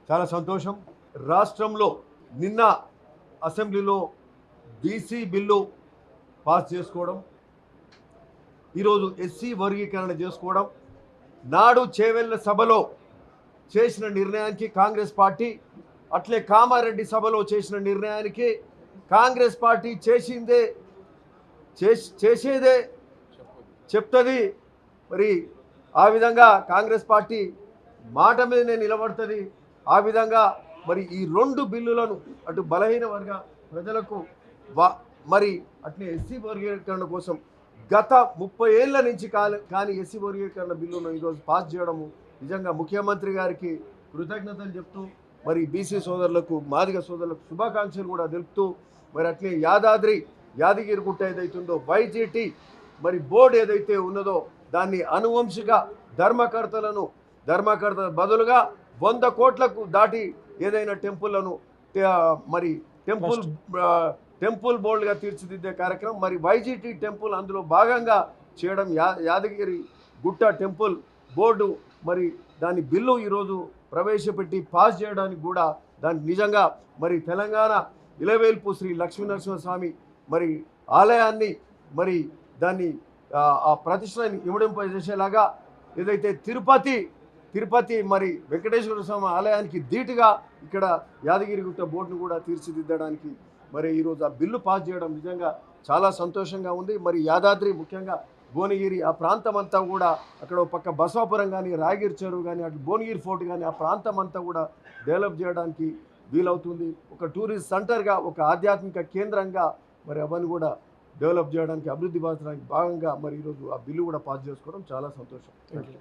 చాలా సంతోషం. రాష్ట్రంలో నిన్న అసెంబ్లీలో బీసీ బిల్లు పాస్ చేసుకోవడం, ఈరోజు ఎస్సీ వర్గీకరణ చేసుకోవడం, నాడు చేవెళ్ళ సభలో చేసిన నిర్ణయానికి కాంగ్రెస్ పార్టీ, అట్లే కామారెడ్డి సభలో చేసిన నిర్ణయానికి కాంగ్రెస్ పార్టీ చేసేదే చెప్తుంది. మరి ఆ విధంగా కాంగ్రెస్ పార్టీ మాట మీదనే నిలబడుతుంది. ఆ విధంగా మరి ఈ రెండు బిల్లులను అటు బలహీన వర్గ ప్రజలకు మరి అట్లే ఎస్సీ వర్గీకరణ కోసం గత 30 ఏళ్ల నుంచి కానీ ఎస్సీ వర్గీకరణ బిల్లును ఈరోజు పాస్ చేయడము నిజంగా ముఖ్యమంత్రి గారికి కృతజ్ఞతలు చెప్తూ, మరి బీసీ సోదరులకు, మాదిగ సోదరులకు శుభాకాంక్షలు కూడా తెలుపుతూ, మరి అట్లే యాదగిరిగుట్ట ఏదైతుందో వైజీటీ మరి బోర్డు ఏదైతే ఉన్నదో దాన్ని అనువంశిక ధర్మకర్తల బదులుగా 100 కోట్లకు దాటి ఏదైనా టెంపుల్లను మరి టెంపుల్ బోర్డుగా తీర్చిదిద్దే కార్యక్రమం, మరి వైజీటీ టెంపుల్ అందులో భాగంగా చేయడం, యాదగిరి గుట్ట టెంపుల్ బోర్డు మరి దాని బిల్లు ఈరోజు ప్రవేశపెట్టి పాస్ చేయడానికి కూడా దానికి నిజంగా మరి తెలంగాణ ఇలవేల్పు శ్రీ లక్ష్మీనరసింహస్వామి మరి ఆలయాన్ని మరి దాన్ని ఆ ప్రతిష్టని ఇమిడింపజేసేలాగా ఏదైతే తిరుపతి మరి వెంకటేశ్వర స్వామి ఆలయానికి ధీటుగా ఇక్కడ యాదగిరిగుట్ట బోర్డును కూడా తీర్చిదిద్దడానికి మరి ఈరోజు ఆ బిల్లు పాస్ చేయడం నిజంగా చాలా సంతోషంగా ఉంది. మరి యాదాద్రి, ముఖ్యంగా భువనగిరి ఆ ప్రాంతం అంతా కూడా, అక్కడ ఒక పక్క బసవాపురం కానీ, రాయగిరి చెరువు కానీ, అటు భువనగిరి ఫోర్ట్ కానీ, ఆ ప్రాంతం అంతా కూడా డెవలప్ చేయడానికి వీలవుతుంది. ఒక టూరిస్ట్ సెంటర్గా, ఒక ఆధ్యాత్మిక కేంద్రంగా మరి అవన్నీ కూడా డెవలప్ చేయడానికి, అభివృద్ధి పరచడానికి భాగంగా మరి ఈరోజు ఆ బిల్లు కూడా పాస్ చేసుకోవడం చాలా సంతోషం. Thank you.